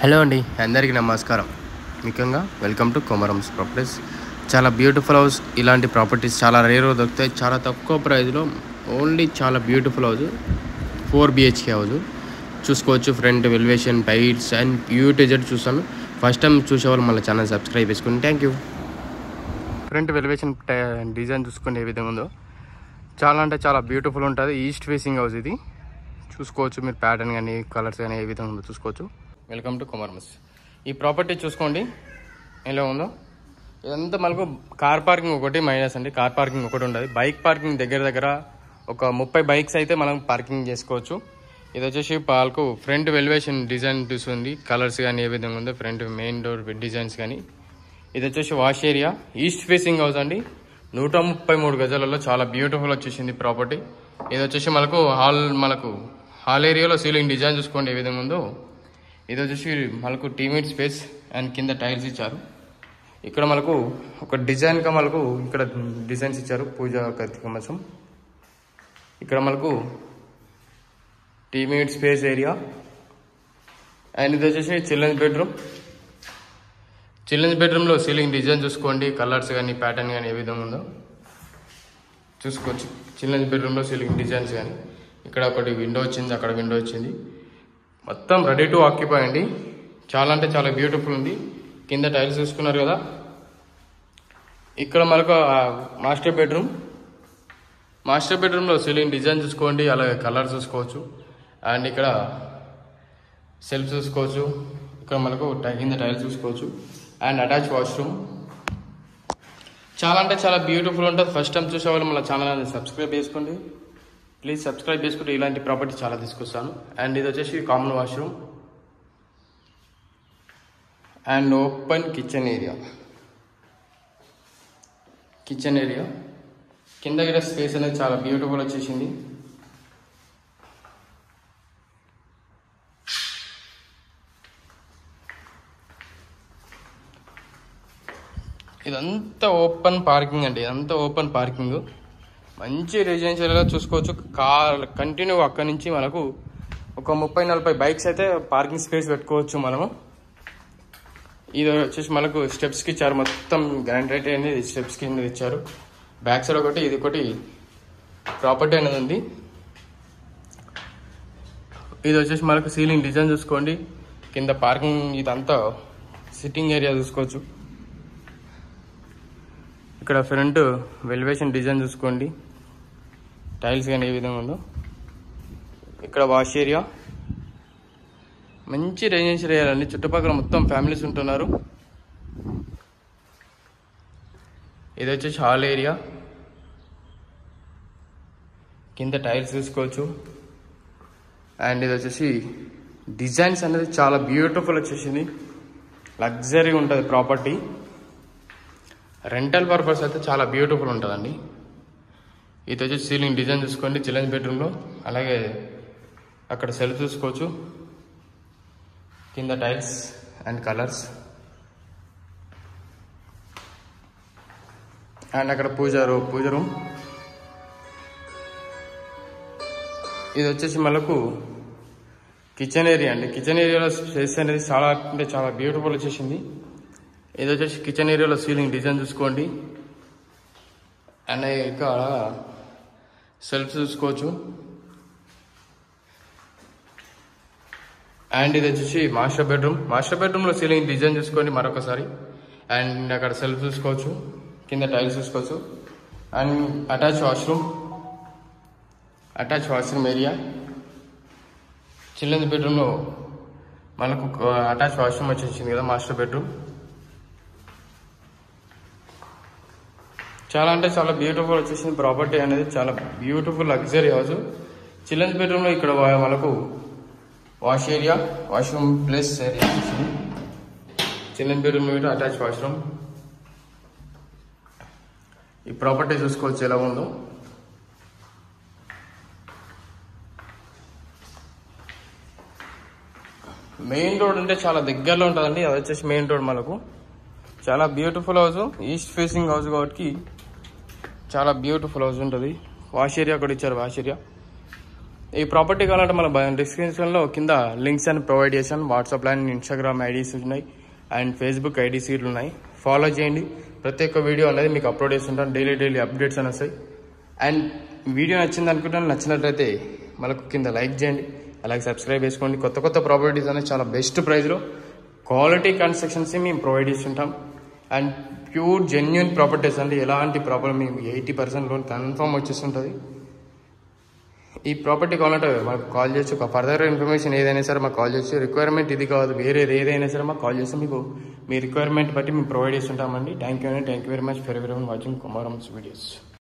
Hello అండి, అందరికీ నమస్కారం. ముఖ్యంగా వెల్కమ్ టు కొమరమ్స్ ప్రాపర్టీస్. చాలా బ్యూటిఫుల్ హౌస్. ఇలాంటి ప్రాపర్టీస్ చాలా రేర్గా దొరుకుతాయి. చాలా తక్కువ ప్రైస్లో ఓన్లీ చాలా బ్యూటిఫుల్ హౌస్. 4 BHK హౌస్ చూసుకోవచ్చు. ఫ్రంట్ ఎలివేషన్, టైల్స్ అండ్ యూటీజెడ్ చూస్తాను. ఫస్ట్ టైం చూసేవాళ్ళు మళ్ళీ ఛానల్ సబ్స్క్రైబ్ చేసుకోండి. Thank you. Front elevation design చూసుకోండి ఏ విధంగా ఉందో. చాలా అంటే చాలా బ్యూటిఫుల్ ఉంటుంది. ఈస్ట్ ఫేసింగ్ హౌస్ ఇది. చూసుకోవచ్చు మీరు, ప్యాటర్న్ కానీ కలర్స్ కానీ ఏ విధంగా ఉందో చూసుకోవచ్చు. Welcome to Komaram's. ఈ ప్రాపర్టీ చూసుకోండి ఎలా ఉందో. ఇదంతా మనకు కార్ పార్కింగ్ ఒకటి మైనస్ అండి. కార్ పార్కింగ్ ఒకటి ఉండదు. బైక్ పార్కింగ్ దగ్గర ఒక 30 బైక్స్ అయితే మనం పార్కింగ్ చేసుకోవచ్చు. ఇది వచ్చేసి వాళ్ళకు ఫ్రంట్ ఎలివేషన్ డిజైన్ చూస్తుంది. కలర్స్ కానీ ఏ విధంగా ఉందో, ఫ్రంట్ మెయిన్ డోర్ డిజైన్స్ కానీ. ఇది వచ్చేసి wash area. East facing house అండి. 133 గజాలలో చాలా బ్యూటిఫుల్ వచ్చేసింది ప్రాపర్టీ. ఇది వచ్చేసి మనకు హాల్ ఏరియాలో సీలింగ్ డిజైన్ చూసుకోండి ఏ విధంగా ఉందో. ఇది వచ్చేసి మనకు టీమీడ్ స్పేస్ అండ్ కింద టైల్స్ ఇచ్చారు. ఇక్కడ మనకు ఒక డిజైన్గా మనకు ఇక్కడ డిజైన్స్ ఇచ్చారు పూజ కోసం. ఇక్కడ మనకు టీమీడ్ స్పేస్ ఏరియా. అండ్ ఇది వచ్చేసి చిల్డ్రన్స్ బెడ్రూమ్. చిల్డ్రన్స్ బెడ్రూమ్లో సీలింగ్ డిజైన్ చూసుకోండి. కలర్స్ కానీ ప్యాటర్న్ కానీ ఏ విధంగా ఉందో చూసుకోవచ్చు. చిల్డ్రన్స్ బెడ్రూమ్లో సీలింగ్ డిజైన్స్ కానీ. ఇక్కడ ఒకటి విండో వచ్చింది, అక్కడ విండో వచ్చింది. మొత్తం రెడీ టు ఆక్యుపై అండి. చాలా అంటే చాలా బ్యూటిఫుల్ ఉంది. కింద టైల్స్ చూసుకున్నారు కదా. ఇక్కడ మనకు మాస్టర్ బెడ్రూమ్. మాస్టర్ బెడ్రూమ్లో సీలింగ్ డిజైన్ చూసుకోండి, అలాగే కలర్ చూసుకోవచ్చు. అండ్ ఇక్కడ సెల్ఫ్ చూసుకోవచ్చు. ఇక్కడ మనకు కింద టైల్స్ చూసుకోవచ్చు. And attach washroom. చాలా అంటే చాలా బ్యూటిఫుల్ ఉంటుంది. ఫస్ట్ టైం చూసేవాళ్ళు మన ఛానల్ సబ్స్క్రైబ్ చేసుకోండి. ప్లీజ్ సబ్స్క్రైబ్ చేసుకుంటే ఇలాంటి ప్రాపర్టీ చాలా తీసుకొస్తాను. అండ్ ఇది వచ్చేసి common washroom and open kitchen area. కింద కూడా స్పేస్ అనేది చాలా బ్యూటిఫుల్ వచ్చేసింది. ఇదంతా ఓపెన్ పార్కింగ్ అండి. ఇదంతా ఓపెన్ పార్కింగ్. మంచి రెసిడెన్షియల్గా చూసుకోవచ్చు. కార్ కంటిన్యూ అక్కడి నుంచి మనకు ఒక 30-40 బైక్స్ అయితే పార్కింగ్ స్పేస్ పెట్టుకోవచ్చు మనము. ఇది వచ్చేసి మనకు స్టెప్స్కి ఇచ్చారు. మొత్తం గ్రానైట్ అనేది స్టెప్స్ కింద ఇచ్చారు. బ్యాక్ సైడ్ ఒకటి, ఇది ఒకటి ప్రాపర్టీ అనేది ఉంది. ఇది వచ్చేసి మనకు సీలింగ్ డిజైన్ చూసుకోండి. కింద పార్కింగ్, ఇదంతా సిట్టింగ్ ఏరియా చూసుకోవచ్చు. ఇక్కడ ఫ్రంట్ ఎలివేషన్ డిజైన్ చూసుకోండి. టైల్స్ కానీ ఏ విధంగా ఉందో. ఇక్కడ వాష్ ఏరియా. మంచి రెసిడెన్షియల్ ఏరియా అండి. చుట్టుపక్కల మొత్తం ఫ్యామిలీస్ ఉంటున్నారు. ఇది వచ్చేసి హాల్ ఏరియా. కింద టైల్స్ చూసుకోవచ్చు. అండ్ ఇది వచ్చేసి డిజైన్స్ అనేది చాలా బ్యూటిఫుల్ వచ్చేసింది. లగ్జరీ ఉంటుంది ప్రాపర్టీ. రెంటల్ పర్పస్ అయితే చాలా బ్యూటిఫుల్ ఉంటుందండి. ఇది వచ్చేసి సీలింగ్ డిజైన్ చూసుకోండి చిల్డ్రన్స్ బెడ్రూమ్లో. అలాగే అక్కడ సెల్ఫ్ చూసుకోవచ్చు. కింద టైల్స్ అండ్ కలర్స్. అండ్ అక్కడ పూజ రూమ్. ఇది వచ్చేసి మనకు కిచెన్ ఏరియా అండి. కిచెన్ ఏరియాలో స్పేస్ అనేది చాలా అంటే చాలా బ్యూటిఫుల్ వచ్చేసింది. ఇది వచ్చేసి కిచెన్ ఏరియాలో సీలింగ్ డిజైన్ చూసుకోండి. అండ్ ఇక్కడ సెల్ఫ్ చూసుకోవచ్చు. అండ్ ఇది వచ్చేసి మాస్టర్ బెడ్రూమ్లో సీలింగ్ డిజైన్ చూసుకోండి మరొకసారి. అండ్ అక్కడ సెల్ఫ్ చూసుకోవచ్చు. కింద టైల్స్ చూసుకోవచ్చు. And attach washroom area. Children's బెడ్రూమ్లో మనకు అటాచ్ వాష్రూమ్ వచ్చేసింది కదా మాస్టర్ బెడ్రూమ్. చాలా అంటే చాలా బ్యూటిఫుల్ వచ్చేసింది ప్రాపర్టీ అనేది. చాలా బ్యూటిఫుల్ లగ్జరీ హౌస్. చిల్డ్రన్స్ బెడ్రూమ్లో ఇక్కడ మనకు wash area, washroom plus area వచ్చింది. చిల్డ్రన్స్ బెడ్రూమ్లో అటాచ్ వాష్రూమ్. ఈ ప్రాపర్టీ చూసుకోవచ్చు ఎలా ఉందో. మెయిన్ రోడ్ అంటే చాలా దగ్గరలో ఉంటుందండి. అది వచ్చేసి మెయిన్ రోడ్ మనకు. చాలా beautiful house. East facing house కాబట్టి చాలా బ్యూటిఫుల్ హౌస్ ఉంటుంది. వాష్ ఏరియా కూడా ఇచ్చారు. వాష్ ఏరియా ఈ ప్రాపర్టీ కావాలంటే మన డిస్క్రిప్షన్లో కింద లింక్స్ అని ప్రొవైడ్ చేశాను. వాట్సాప్ అండ్ ఇన్స్టాగ్రామ్ ఐడీస్ ఉన్నాయి అండ్ ఫేస్బుక్ ఐడీస్ ఉన్నాయి. ఫాలో చేయండి. ప్రతి ఒక్క వీడియో అనేది మీకు అప్లోడ్ చేస్తుంటాను. డైలీ అప్డేట్స్ అని వస్తాయి. అండ్ వీడియో నచ్చింది అనుకుంటాను. నచ్చినట్లయితే మనకు కింద లైక్ చేయండి, అలాగే సబ్స్క్రైబ్ చేసుకోండి. కొత్త ప్రాపర్టీస్ అనేది చాలా బెస్ట్ ప్రైస్లో క్వాలిటీ కన్స్ట్రక్షన్స్ మేము ప్రొవైడ్ చేస్తుంటాం. అండ్ ప్యూర్ జెన్యున్ ప్రాపర్టీస్ అండి. ఎలాంటి ప్రాబ్లం మీకు 80% లోన్ కన్ఫర్మ్ వచ్చేస్తుంటుంది. ఈ ప్రాపర్టీ కావాలంటే మాకు కాల్ చేయొచ్చు. ఒక ఫర్దర్ ఇన్ఫర్మేషన్ ఏదైనా సరే మాకు కాల్ చేయొచ్చు. రిక్వైర్మెంట్ ఇది కాదు, వేరేది ఏదైనా సరే మాకు కాల్ చేస్తే మీకు మీ రిక్వైర్మెంట్ బట్టి మేము ప్రొవైడ్ చేస్తుంటామండి. Thank you very much for everyone watching Kumaram's videos.